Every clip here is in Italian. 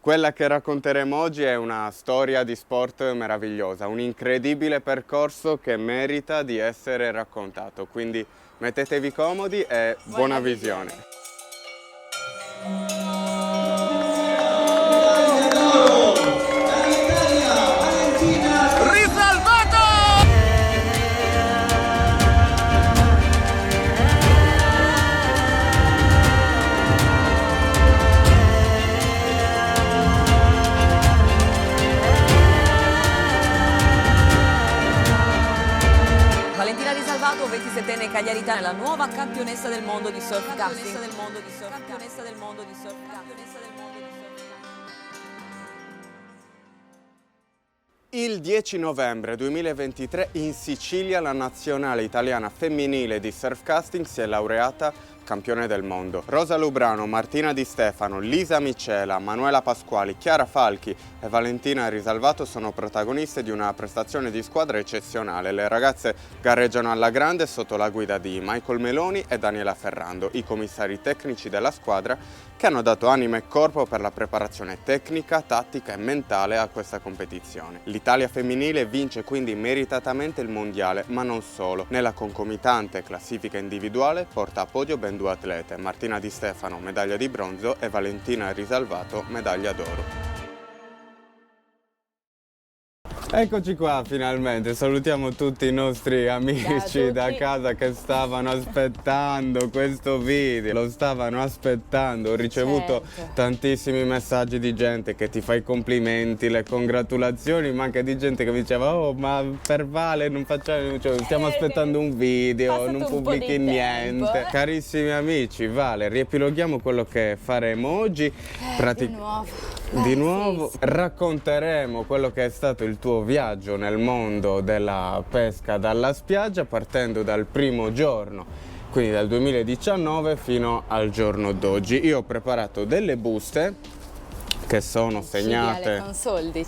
Quella che racconteremo oggi è una storia di sport meravigliosa, un incredibile percorso che merita di essere raccontato. Quindi mettetevi comodi e buona visione. Valentina Risalvato, 27enne cagliaritana, la nuova campionessa del mondo di surfcasting. Il 10 novembre 2023 in Sicilia la nazionale italiana femminile di surfcasting si è laureata campione del mondo. Rosa Lubrano, Martina Di Stefano, Lisa Micela, Manuela Pasquali, Chiara Falchi e Valentina Risalvato sono protagoniste di una prestazione di squadra eccezionale. Le ragazze gareggiano alla grande sotto la guida di Michael Meloni e Daniela Ferrando, i commissari tecnici della squadra che hanno dato anima e corpo per la preparazione tecnica, tattica e mentale a questa competizione. L'Italia femminile vince quindi meritatamente il mondiale, ma non solo. Nella concomitante classifica individuale porta a podio ben due atlete, Martina Di Stefano medaglia di bronzo e Valentina Risalvato medaglia d'oro. Eccoci qua finalmente, salutiamo tutti i nostri amici da casa che stavano aspettando questo video, lo stavano aspettando, ho ricevuto tantissimi messaggi di gente che ti fa i complimenti, le congratulazioni, ma anche di gente che mi diceva oh ma per Vale non facciamo, cioè, stiamo aspettando un video, non pubblichi niente. Carissimi amici, Vale, riepiloghiamo quello che faremo oggi, di nuovo racconteremo quello che è stato il tuo viaggio nel mondo della pesca dalla spiaggia partendo dal primo giorno, quindi dal 2019 fino al giorno d'oggi. Io ho preparato delle buste che sono segnate con soldi,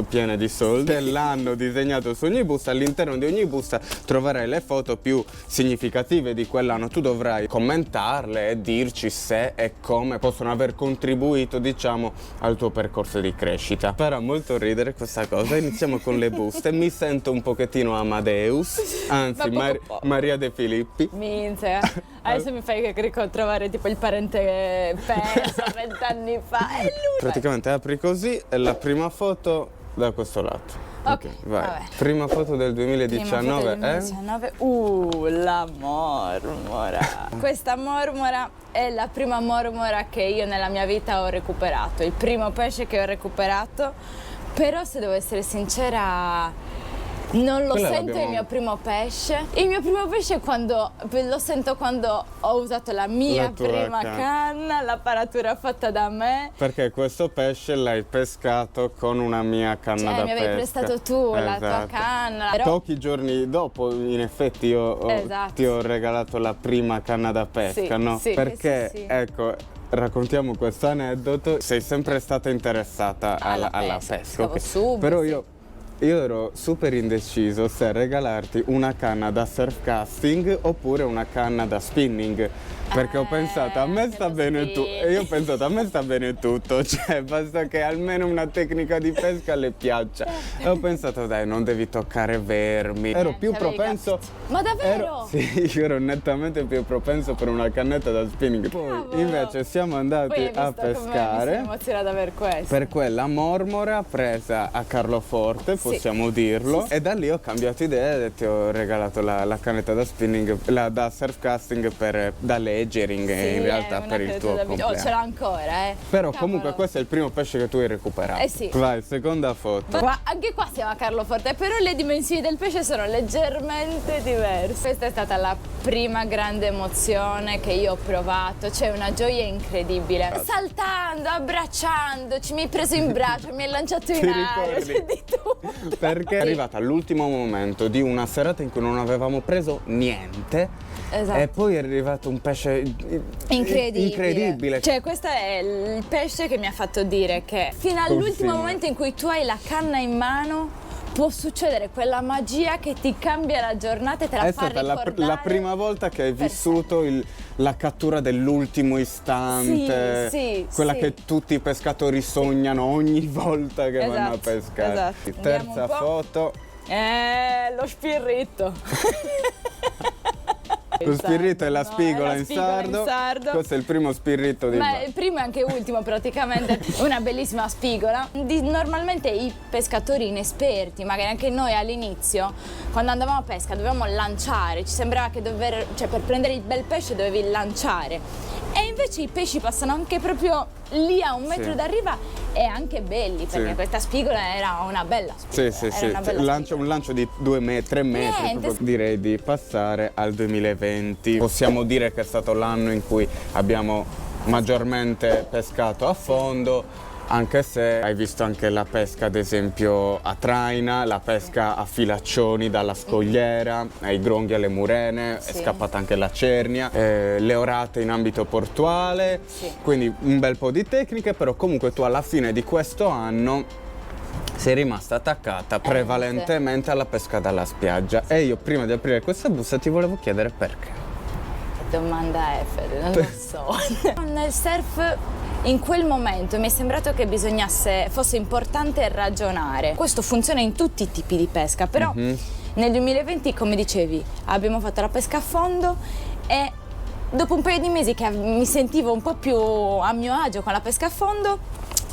piene di soldi. L'hanno disegnato su ogni busta, all'interno di ogni busta troverai le foto più significative di quell'anno. Tu dovrai commentarle e dirci se e come possono aver contribuito, diciamo, al tuo percorso di crescita. Farà molto ridere questa cosa. Iniziamo con le buste. Mi sento un pochettino Amadeus, anzi Maria De Filippi. Minchia, adesso mi fai trovare tipo il parente perso 20 anni fa. È lui. Praticamente apri così e la prima foto da questo lato. Ok, vai. vabbè. Prima foto del 2019 la mormora. Questa mormora è la prima mormora che io nella mia vita ho recuperato, il primo pesce che ho recuperato, però se devo essere sincera non lo sento il mio primo pesce. Il mio primo pesce lo sento quando ho usato la mia prima canna, l'apparatura fatta da me. Perché questo pesce l'hai pescato con una mia canna da pesca. Mi avevi prestato tu la tua canna. Però pochi giorni dopo, in effetti, io ti ho regalato la prima canna da pesca, no? Sì, perché, ecco, raccontiamo questo aneddoto. Sei sempre stata interessata alla pesca. Subito, però io ero super indeciso se regalarti una canna da surfcasting oppure una canna da spinning, perché ho pensato a me sta bene tutto, e io ho pensato a me sta bene tutto, cioè basta che almeno una tecnica di pesca le piaccia. E ho pensato dai, non devi toccare vermi. Ero più propenso. Ma davvero? Sì, io ero nettamente più propenso per una cannetta da spinning. Poi invece siamo andati a pescare. Mi sono emozionata per questo. Per quella mormora presa a Carloforte, possiamo dirlo, e da lì ho cambiato idea e ti ho regalato la cannetta da spinning, da surfcasting da leggering, in realtà per il tuo compleanno. Ce l'ho ancora, Però comunque questo è il primo pesce che tu hai recuperato. Sì. Vai, seconda foto. Anche qua siamo a Carloforte, però le dimensioni del pesce sono leggermente diverse. Questa è stata la prima grande emozione che io ho provato, c'è una gioia incredibile. Saltando, abbracciandoci, mi hai preso in braccio, mi hai lanciato in aria, c'è di tutto. Perché è arrivata all'ultimo momento di una serata in cui non avevamo preso niente. Esatto. E poi è arrivato un pesce incredibile. Cioè questo è il pesce che mi ha fatto dire che fino all'ultimo momento in cui tu hai la canna in mano può succedere quella magia che ti cambia la giornata e te la È fa stata ricordare. la prima volta che hai vissuto la cattura dell'ultimo istante, Sì, quella sì. che tutti i pescatori sognano ogni volta che vanno a pescare. esatto. Terza Vediamo un po'. foto. Lo spirito. Lo spirito è la spigola, è in sardo. Questo è il primo spirito di Ma il primo e anche ultimo praticamente, una bellissima spigola. Normalmente i pescatori inesperti, magari anche noi all'inizio, quando andavamo a pesca dovevamo lanciare, ci sembrava che per prendere il bel pesce dovevi lanciare. E invece i pesci passano anche proprio lì a un metro Sì. da riva e anche belli, perché Sì. questa spigola era una bella spigola. Sì, era una bella un lancio di 2-3 metri. Niente. Proprio. Direi di passare al 2020. Possiamo dire che è stato l'anno in cui abbiamo maggiormente pescato a fondo, anche se hai visto anche la pesca ad esempio a traina, la pesca a filaccioni dalla scogliera, ai gronghi alle murene, Sì. è scappata anche la cernia, le orate in ambito portuale, Sì. quindi un bel po' di tecniche, però comunque tu alla fine di questo anno sei rimasta attaccata prevalentemente alla pesca dalla spiaggia e io prima di aprire questa busta ti volevo chiedere perché. Che domanda è, Fede? Non lo so. Nel surf in quel momento mi è sembrato che fosse importante ragionare. Questo funziona in tutti i tipi di pesca, però nel 2020, come dicevi, abbiamo fatto la pesca a fondo e dopo un paio di mesi che mi sentivo un po' più a mio agio con la pesca a fondo,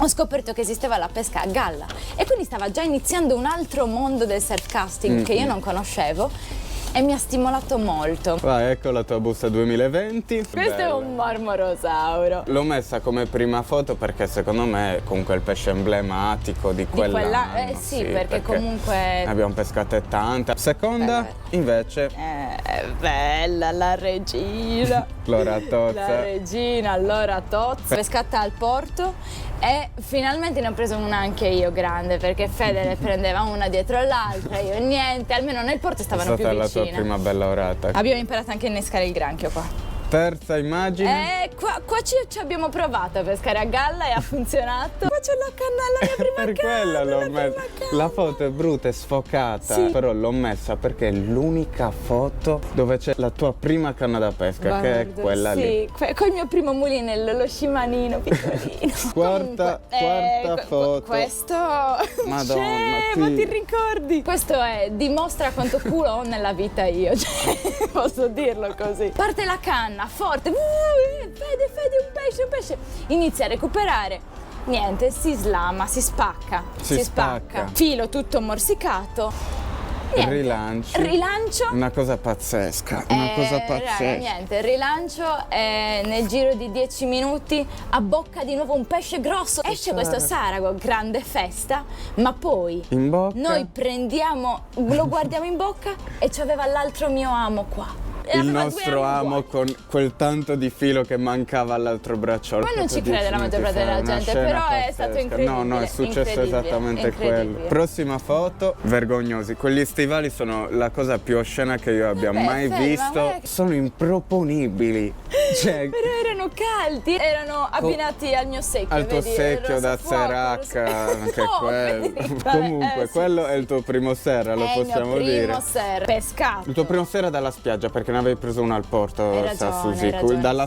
ho scoperto che esisteva la pesca a galla e quindi stava già iniziando un altro mondo del surfcasting che io non conoscevo e mi ha stimolato molto. Vai, ecco la tua busta 2020. Questo è un marmorosauro. L'ho messa come prima foto perché secondo me è comunque il pesce emblematico di quell'anno. Sì, perché comunque... ne abbiamo pescate tante. Seconda, invece, È bella la regina. Lora Tozza. La regina, allora Tozza. Pescata al porto e finalmente ne ho preso una anche io grande perché Fede ne prendeva una dietro l'altra, io niente, almeno nel porto È stavano più stata la tua vicine. prima bella orata. Abbiamo imparato anche a innescare il granchio qua. Terza immagine. Qua ci abbiamo provato a pescare a galla e ha funzionato. Qua c'è la canna, la mia prima Per canna. quello l'ho la messa. prima canna. La foto è brutta, è sfocata, Sì. però l'ho messa perché è l'unica foto dove c'è la tua prima canna da pesca, che è Guarda, quella lì. Sì, col mio primo mulinello, lo scimanino piccolino. Quarta foto. Questo... Madonna, ma sì. ti ricordi? Questo dimostra quanto culo ho nella vita io, cioè, posso dirlo così. Parte la canna, forte, Fede, un pesce. Inizia a recuperare. Niente, si slama, si spacca. Si spacca. Filo tutto morsicato. Niente. Rilancio. Una cosa pazzesca, una cosa pazzesca. Niente, rilancio e nel giro di 10 minuti abbocca di nuovo un pesce grosso. Esce questo sarago, grande festa, ma poi In bocca. noi lo guardiamo in bocca e c'aveva l'altro mio amo qua. E Il aveva nostro 2 anni amo buoni. con quel tanto di filo che mancava all'altro bracciolo. Poi non ci Proprio crede la 10 maggior parte minuti della fa, una gente, scena però è pazzesca. stato incredibile. No, è successo incredibile, esattamente incredibile. quello. Prossima foto, vergognosi. Quegli stivali sono la cosa più oscena che io abbia Vabbè, mai Fede, ma visto. guarda che- Sono improponibili. Cioè, Però erano caldi, erano abbinati al mio secchio. al tuo vedi, secchio il da rosso fuoco, Seracca, anche No, quello. vedi? Comunque, Sì, quello sì. è il tuo primo serra, lo È possiamo il mio dire. primo ser pescato. Il tuo primo sera dalla spiaggia, perché ne avevi preso uno al porto, Hai sa ragione, Susi. hai ragione. Dalla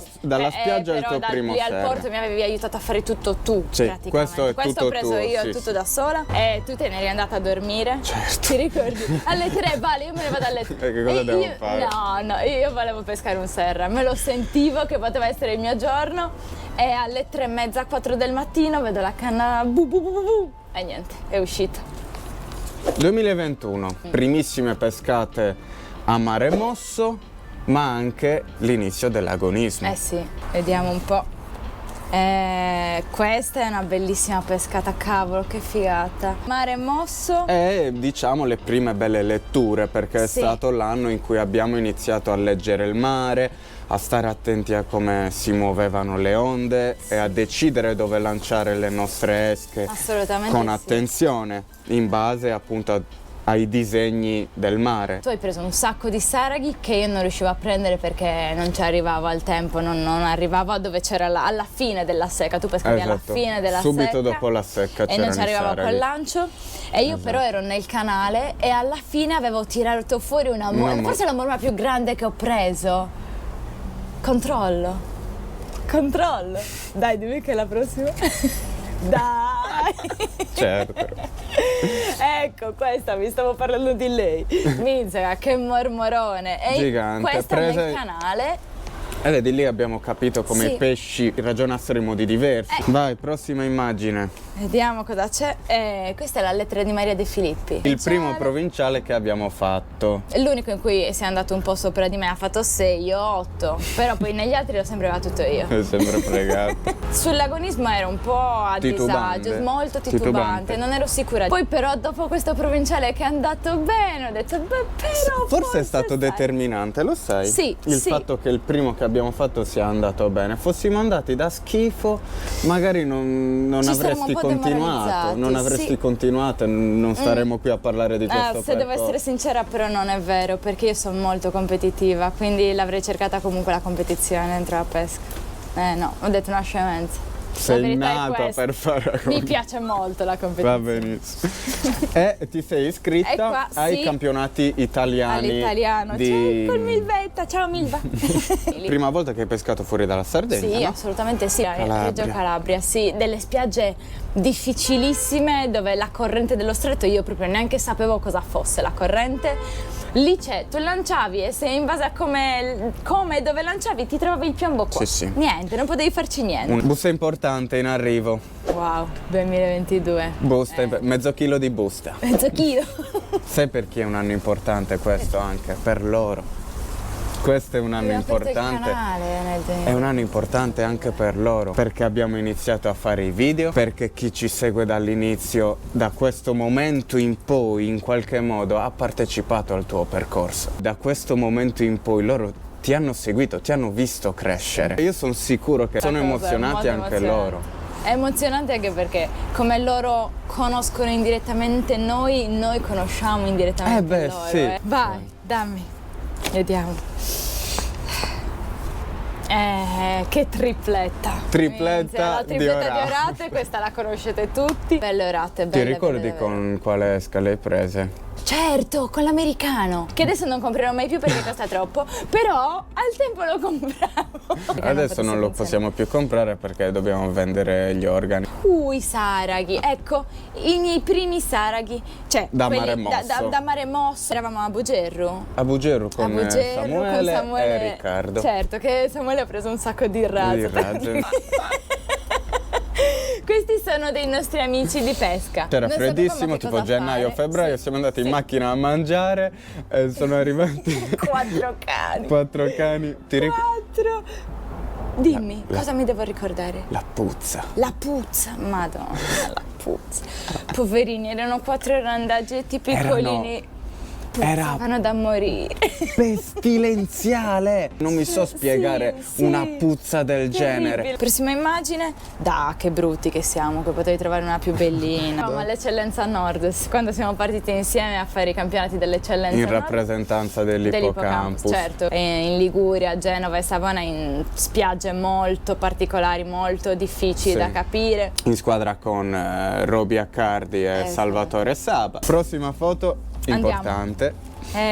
spiaggia è il però tuo primo lì sera. al porto mi avevi aiutato a fare tutto tu, Sì, praticamente. questo è tutto ho preso tuo, io sì, tutto sì. da sola e tu te ne eri andata a dormire. Certo. Ti ricordi? Alle 3, vale, io me ne vado alle 3. E che cosa devo fare? No, io volevo pescare un serra, me lo sentivo che poteva essere il mio giorno e alle 3:30, 4 del mattino vedo la canna bu e niente, è uscita. 2021, primissime pescate a mare mosso, ma anche l'inizio dell'agonismo. Eh sì, vediamo un po'. Questa è una bellissima pescata, cavolo, che figata. Mare mosso. E diciamo le prime belle letture, perché è Sì. stato l'anno in cui abbiamo iniziato a leggere il mare, a stare attenti a come si muovevano le onde e a decidere dove lanciare le nostre esche Assolutamente con sì. attenzione, in base appunto ai disegni del mare. Tu hai preso un sacco di saraghi che io non riuscivo a prendere perché non ci arrivavo al tempo, non arrivavo a dove c'era alla fine della secca. Tu pescavi alla fine della secca. Subito dopo la secca e c'erano non ci arrivavo col lancio. E io però ero nel canale e alla fine avevo tirato fuori una forse la morma più grande che ho preso. Controllo. Dai, dimmi che è la prossima. Dai! Certo. Ecco, questa, mi stavo parlando di lei. Minzega, che mormorone. E gigante. Questa nel canale. E vedi, lì abbiamo capito come Sì. i pesci ragionassero in modi diversi. Vai, prossima immagine. Vediamo cosa c'è. Questa è la lettera di Maria De Filippi. Il primo provinciale che abbiamo fatto. È l'unico in cui si è andato un po' sopra di me, ha fatto 6, io 8. Però poi negli altri l'ho sempre battuto io. È sempre fregato. Sull'agonismo ero un po' a Titubante. disagio, molto titubante, non ero sicura. Poi però dopo questo provinciale che è andato bene, ho detto, beh, però Forse è stato sai. determinante, lo sai? Sì, Il sì. fatto che il primo che abbiamo fatto sia andato bene. Fossimo andati da schifo, magari non Ci saremmo avresti un po' continuato. demoralizzati, Non avresti sì. continuato e non staremmo qui a parlare di questo Se devo percorso. essere sincera, però non è vero, perché io sono molto competitiva, quindi l'avrei cercata comunque la competizione dentro la pesca. No, ho detto una scemenza. Sei La verità è nata questa. per fare Mi piace molto la Va competizione. benissimo. E ti sei iscritta E qua, ai sì. campionati italiani All'italiano. di... Ciao, col Milvetta, ciao Milva. Prima volta che hai pescato fuori dalla Sardegna, Sì, no? assolutamente sì. Calabria. Reggio Calabria, sì, delle spiagge difficilissime dove la corrente dello stretto io proprio neanche sapevo cosa fosse la corrente. Lì c'è, tu lanciavi e se in base a come e dove lanciavi ti trovavi il piombo qua. Sì, sì. Niente, non potevi farci niente. Un busta importante in arrivo. Wow, 2022. Busta, mezzo chilo di busta. Mezzo chilo. Sai perché è un anno importante questo anche? Per loro. Questo è un anno importante. È un anno importante anche per loro, perché abbiamo iniziato a fare i video, perché chi ci segue dall'inizio, da questo momento in poi, in qualche modo, ha partecipato al tuo percorso. Da questo momento in poi loro ti hanno seguito, ti hanno visto crescere. Io sono sicuro che sono emozionati anche loro. È emozionante anche perché come loro conoscono indirettamente noi conosciamo indirettamente loro. Sì. Vai, dammi. Vediamo. Che tripletta. Tripletta La di tripletta orate. di orate, questa la conoscete tutti. Belle orate, Ti belle. ricordi belle, con quale esca le hai prese? Certo, con l'americano, che adesso non comprerò mai più perché costa troppo, però al tempo lo compravo. Adesso non lo possiamo più comprare perché dobbiamo vendere gli organi. I saraghi, ecco, i miei primi saraghi, cioè Da quelli Mare Mosso. da Mare Mosso. Eravamo a Bugerru. A Bugerru con Samuele e Riccardo. Certo, che Samuele ha preso un sacco di razze. Questi sono dei nostri amici di pesca. C'era Non freddissimo, sapevamo che tipo cosa gennaio, fare. febbraio, Sì, siamo andati sì. in macchina a mangiare e sono arrivati 4 cani. 4 cani. Ti ricordi? 4. Dimmi, cosa mi devo ricordare? La puzza. La puzza, madonna, la puzza. Poverini, erano 4 randaggetti piccolini. Puzzavano da morire. Pestilenziale! Non mi so spiegare sì, una puzza del genere. Terribile. Prossima immagine. Da, che brutti che siamo, che potevi trovare una più bellina. Eravamo all'Eccellenza Nord, quando siamo partiti insieme a fare i campionati dell'Eccellenza In Nord. rappresentanza dell'Ippocampus. Certo, e in Liguria, Genova e Savona, in spiagge molto particolari, molto difficili Sì. da capire. In squadra con Roby Accardi e Esatto. Salvatore Saba. Prossima foto importante.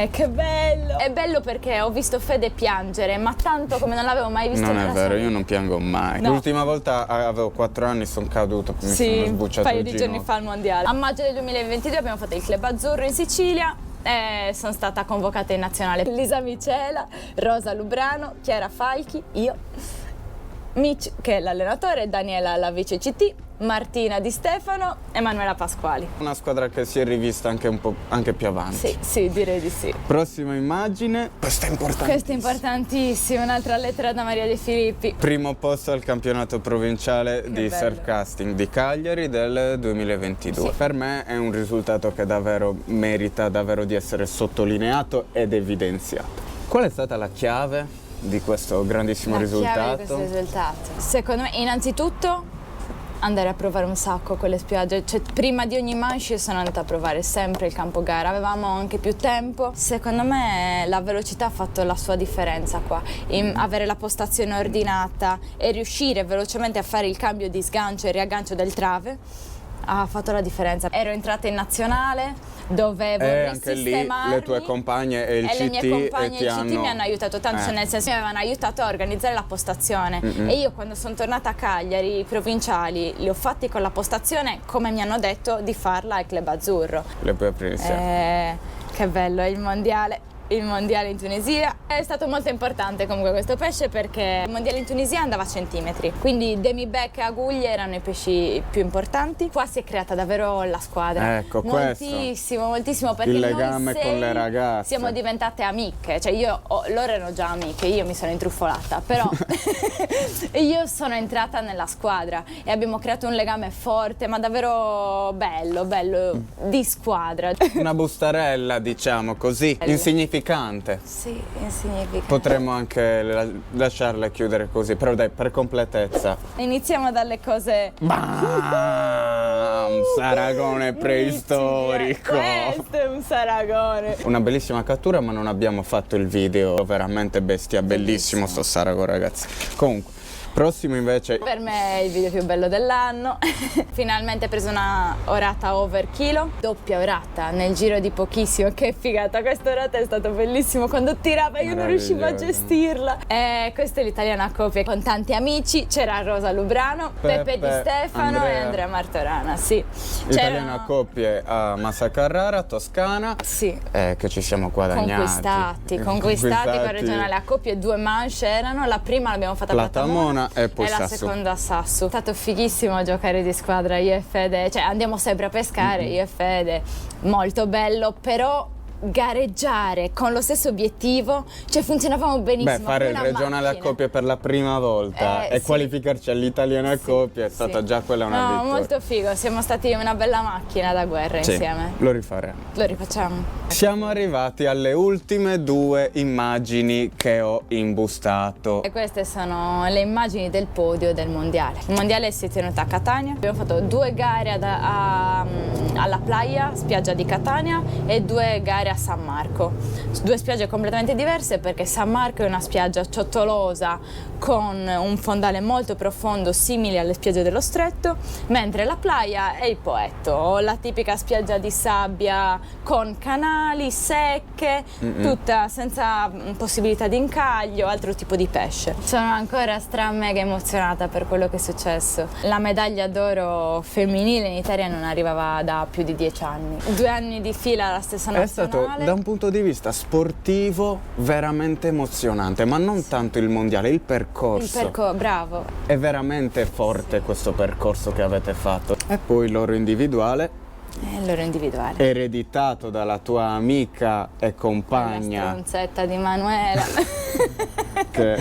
Che bello! È bello perché ho visto Fede piangere, ma tanto come non l'avevo mai visto Non è nella vero, sua io vita. non piango mai. No. L'ultima volta avevo 4 anni, sono caduto, mi sono Sì, un sbucciato paio il di ginocchio. giorni fa al mondiale. A maggio del 2022 abbiamo fatto il Club Azzurro in Sicilia e sono stata convocata in nazionale. Lisa Micela, Rosa Lubrano, Chiara Falchi, io, Mitch che è l'allenatore, Daniela la vice CT, Martina Di Stefano e Manuela Pasquali. Una squadra che si è rivista anche un po' anche più avanti. Sì, direi di sì. Prossima immagine. Questa è importante. Questo è importantissimo, un'altra lettera da Maria De Filippi. Primo posto al campionato provinciale di bello. surfcasting di Cagliari del 2022. Sì. Per me è un risultato che davvero merita davvero di essere sottolineato ed evidenziato. Qual è stata la chiave di questo grandissimo La risultato? chiave di questo risultato. Secondo me, innanzitutto, andare a provare un sacco quelle spiagge, cioè prima di ogni manche io sono andata a provare sempre il campo gara, avevamo anche più tempo. Secondo me la velocità ha fatto la sua differenza qua, avere la postazione ordinata e riuscire velocemente a fare il cambio di sgancio e riaggancio del trave ha fatto la differenza. Ero entrata in nazionale, dovevo anche lì risistemarmi, le tue compagne e il e CT, le mie compagne ti e il CT hanno... mi hanno aiutato tanto, cioè nel senso mi avevano aiutato a organizzare la postazione. E io quando sono tornata a Cagliari, i provinciali li ho fatti con la postazione come mi hanno detto di farla al Club Azzurro. Le tue prime Che bello, il mondiale in Tunisia. È stato molto importante comunque questo pesce perché il mondiale in Tunisia andava a centimetri, quindi demi-bec e aguglie erano i pesci più importani. Qua si è creata davvero la squadra. Ecco, moltissimo, perché il noi legame con le ragazze. siamo diventate amiche, cioè loro erano già amiche, io mi sono intruffolata, però io sono entrata nella squadra e abbiamo creato un legame forte, ma davvero bello di squadra. Una bustarella, diciamo così, insignificante. Sì, insignificante. Potremmo anche lasciarla e chiudere così, però dai, per completezza. Iniziamo dalle cose. Un saragone preistorico. Questo è un saragone. Una bellissima cattura, ma non abbiamo fatto il video. Veramente bestia, bellissimo sto sarago, ragazzi. Comunque, prossimo invece. Per me è il video più bello dell'anno. Finalmente ho preso una orata over chilo, doppia orata nel giro di pochissimo. Che figata, questa orata è stato bellissimo quando tirava, io non riuscivo a gestirla. Questa è l'italiana coppia con tanti amici, c'era Rosa Lubrano, Peppe Di Stefano e Andrea Martorana, sì. Italiana coppie a Massa Carrara, Toscana. Sì. Che ci siamo guadagnati. Conquistati con regionale a coppie, 2 manche erano, la prima l'abbiamo fatta a Platamona e poi la Sassu. seconda a Sassu. È stato fighissimo giocare di squadra io e Fede, cioè andiamo sempre a pescare io e Fede, molto bello, però gareggiare con lo stesso obiettivo, cioè funzionavamo benissimo. Fare il regionale a coppie per la prima volta e sì. qualificarci all'italiano a coppie è stata già quella una vittoria. Molto figo, siamo stati una bella macchina da guerra insieme. Lo rifaremo. Lo rifacciamo. Siamo arrivati alle ultime 2 immagini che ho imbustato. E queste sono le immagini del podio del mondiale. Il mondiale si è tenuto a Catania. Abbiamo fatto 2 gare alla playa, spiaggia di Catania, e 2 gare a San Marco. 2 spiagge completamente diverse perché San Marco è una spiaggia ciottolosa con un fondale molto profondo simile alle spiagge dello Stretto, mentre la playa è il Poetto, la tipica spiaggia di sabbia con canali secche, tutta senza possibilità di incaglio, altro tipo di pesce. Sono ancora mega emozionata per quello che è successo. La medaglia d'oro femminile in Italia non arrivava da più di 10 anni. 2 anni di fila alla stessa nazionale. È stato da un punto di vista sportivo veramente emozionante, ma non tanto il mondiale, il percorso. Bravo. È veramente forte questo percorso che avete fatto. E poi il loro individuale. Ereditato dalla tua amica e compagna. La stronzetta di Manuela. Che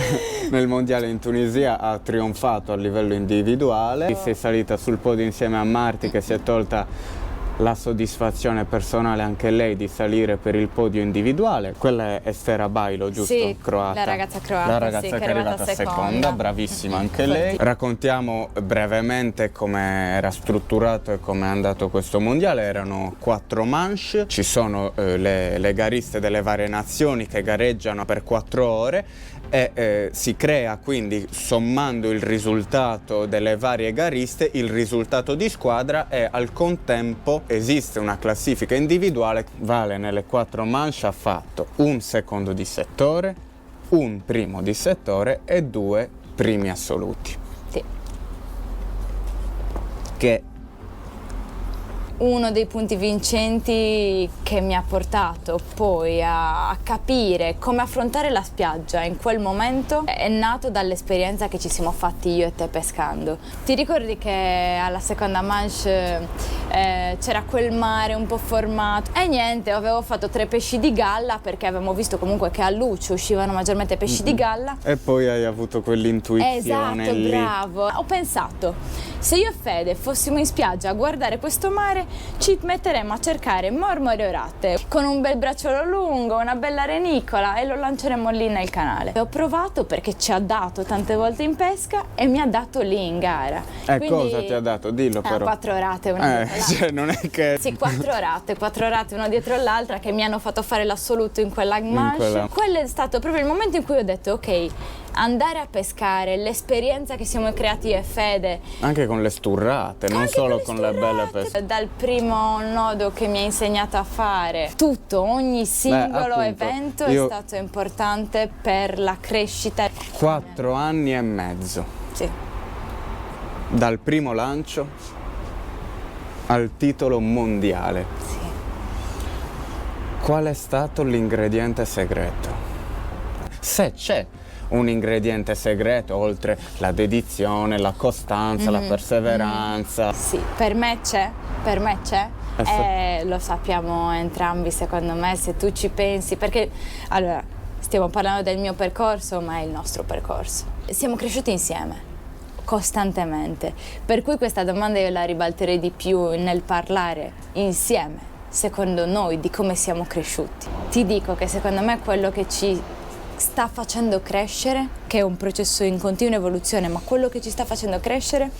nel mondiale in Tunisia ha trionfato a livello individuale. Sei salita sul podio insieme a Marti, che si è tolta la soddisfazione personale anche lei di salire per il podio individuale. Quella è Estera Bailo, giusto? Sì, croata. la ragazza croata, La ragazza che è arrivata seconda, bravissima anche lei. Raccontiamo brevemente come era strutturato e come è andato questo mondiale. Erano 4 manche, ci sono le gariste delle varie nazioni che gareggiano per 4 ore e si crea quindi, sommando il risultato delle varie gariste, il risultato di squadra, e al contempo esiste una classifica individuale. Vale nelle 4 manche ha fatto un secondo di settore, un primo di settore e 2 primi assoluti. Sì. Che uno dei punti vincenti che mi ha portato poi a capire come affrontare la spiaggia in quel momento è nato dall'esperienza che ci siamo fatti io e te pescando. Ti ricordi che alla seconda manche c'era quel mare un po' formato e niente, avevo fatto 3 pesci di galla perché avevamo visto comunque che a Lucio uscivano maggiormente pesci di galla. E poi hai avuto quell'intuizione esatto, lì. bravo. Ho pensato Se io e Fede fossimo in spiaggia a guardare questo mare, ci metteremmo a cercare mormore orate con un bel bracciolo lungo, una bella renicola e lo lanceremmo lì nel canale. Ho provato perché ci ha dato tante volte in pesca e mi ha dato lì in gara. Quindi, cosa ti ha dato? Dillo però. 4 orate, una dietro l'altra. Cioè non è che... Sì, 4 orate una dietro l'altra che mi hanno fatto fare l'assoluto in quella manche. Quello è stato proprio il momento in cui ho detto ok, andare a pescare, l'esperienza che siamo creati io e Fede. Anche con le sturrate, non Anche solo con con le belle pesche. Dal primo nodo che mi ha insegnato a fare, tutto, ogni singolo appunto, evento è stato importante per la crescita. 4 anni e mezzo, Sì. dal primo lancio al titolo mondiale. Sì. Qual è stato l'ingrediente segreto? Se c'è un ingrediente segreto, oltre la dedizione, la costanza, la perseveranza. Sì, per me c'è. E lo sappiamo entrambi, secondo me, se tu ci pensi, perché allora stiamo parlando del mio percorso, ma è il nostro percorso. Siamo cresciuti insieme, costantemente, per cui questa domanda io la ribalterei di più nel parlare insieme, secondo noi, di come siamo cresciuti. Ti dico che secondo me quello che ci sta facendo crescere, che è un processo in continua evoluzione, ma quello che ci sta facendo crescere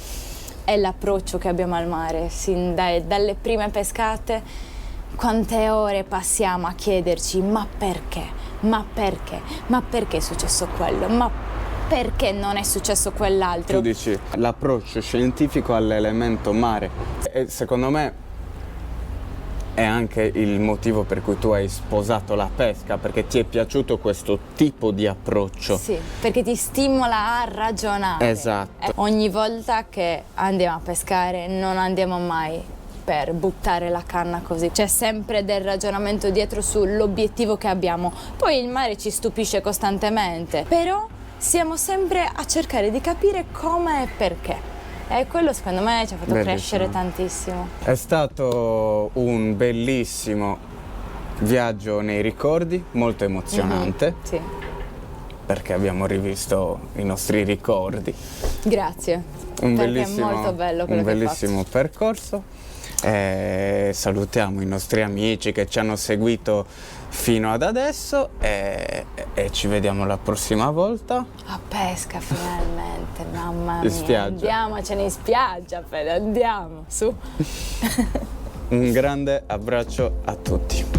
è l'approccio che abbiamo al mare, dalle prime pescate, quante ore passiamo a chiederci ma perché è successo quello, ma perché non è successo quell'altro. Tu dici l'approccio scientifico all'elemento mare e secondo me è anche il motivo per cui tu hai sposato la pesca, perché ti è piaciuto questo tipo di approccio. Sì, perché ti stimola a ragionare. Esatto. Ogni volta che andiamo a pescare non andiamo mai per buttare la canna così. C'è sempre del ragionamento dietro sull'obiettivo che abbiamo. Poi il mare ci stupisce costantemente, però siamo sempre a cercare di capire come e perché. E quello secondo me ci ha fatto crescere tantissimo. È stato un bellissimo viaggio nei ricordi, molto emozionante, Sì. perché abbiamo rivisto i nostri ricordi. Grazie. Perché è molto bello quello che hai fatto. Percorso. Salutiamo i nostri amici che ci hanno seguito fino ad adesso e ci vediamo la prossima volta. A pesca finalmente, mamma In mia. spiaggia. Andiamocene in spiaggia, Fede, andiamo, su. Un grande abbraccio a tutti.